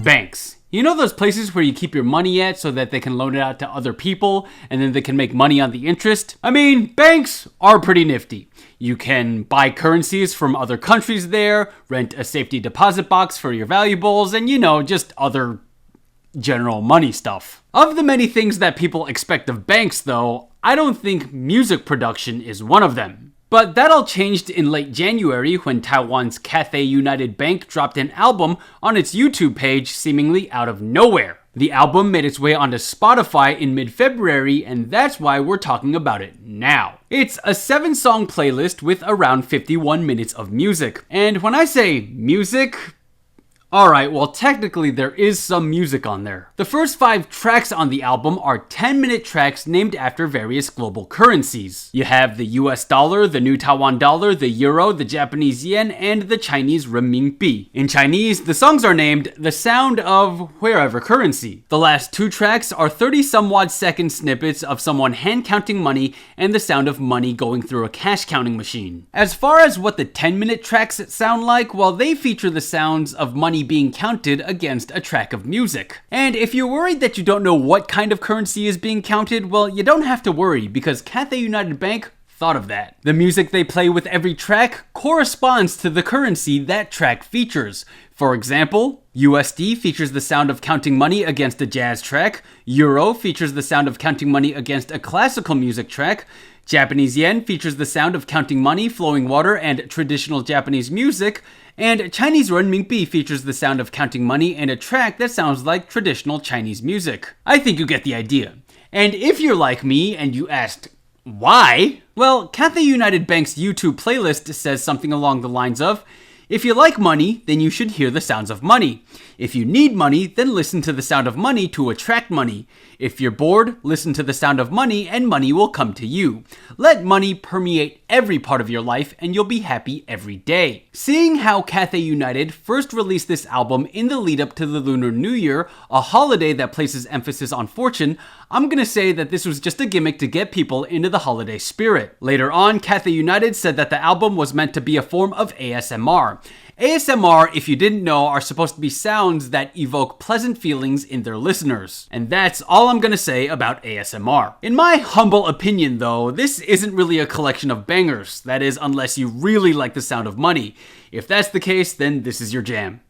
Banks. You know those places where you keep your money at so that they can loan it out to other people and then they can make money on the interest? I mean, banks are pretty nifty. You can buy currencies from other countries there, rent a safety deposit box for your valuables, and just other general money stuff. Of the many things that people expect of banks though, I don't think music production is one of them. But that all changed in late January when Taiwan's Cathay United Bank dropped an album on its YouTube page seemingly out of nowhere. The album made its way onto Spotify in mid-February, and that's why we're talking about it now. It's a 7-song playlist with around 51 minutes of music. And when I say music, alright, well technically there is some music on there. The first 5 tracks on the album are 10-minute tracks named after various global currencies. You have the US dollar, the new Taiwan dollar, the euro, the Japanese yen, and the Chinese renminbi. In Chinese, the songs are named The Sound of Wherever Currency. The last 2 tracks are 30-some-odd second snippets of someone hand counting money and the sound of money going through a cash counting machine. As far as what the 10-minute tracks sound like, well, they feature the sounds of money being counted against a track of music. And if you're worried that you don't know what kind of currency is being counted, well, you don't have to worry because Cathay United Bank thought of that. The music they play with every track corresponds to the currency that track features. For example, USD features the sound of counting money against a jazz track, Euro features the sound of counting money against a classical music track, Japanese yen features the sound of counting money, flowing water, and traditional Japanese music, and Chinese renminbi features the sound of counting money and a track that sounds like traditional Chinese music. I think you get the idea. And if you're like me and you asked, why? Well, Cathay United Bank's YouTube playlist says something along the lines of, if you like money, then you should hear the sounds of money. If you need money, then listen to the sound of money to attract money. If you're bored, listen to the sound of money and money will come to you. Let money permeate every part of your life and you'll be happy every day. Seeing how Cathay United first released this album in the lead up to the Lunar New Year, a holiday that places emphasis on fortune, I'm gonna say that this was just a gimmick to get people into the holiday spirit. Later on, Cathay United said that the album was meant to be a form of ASMR. ASMR, if you didn't know, are supposed to be sounds that evoke pleasant feelings in their listeners. And that's all I'm gonna say about ASMR. In my humble opinion though, this isn't really a collection of bangers. That is, unless you really like the sound of money. If that's the case, then this is your jam.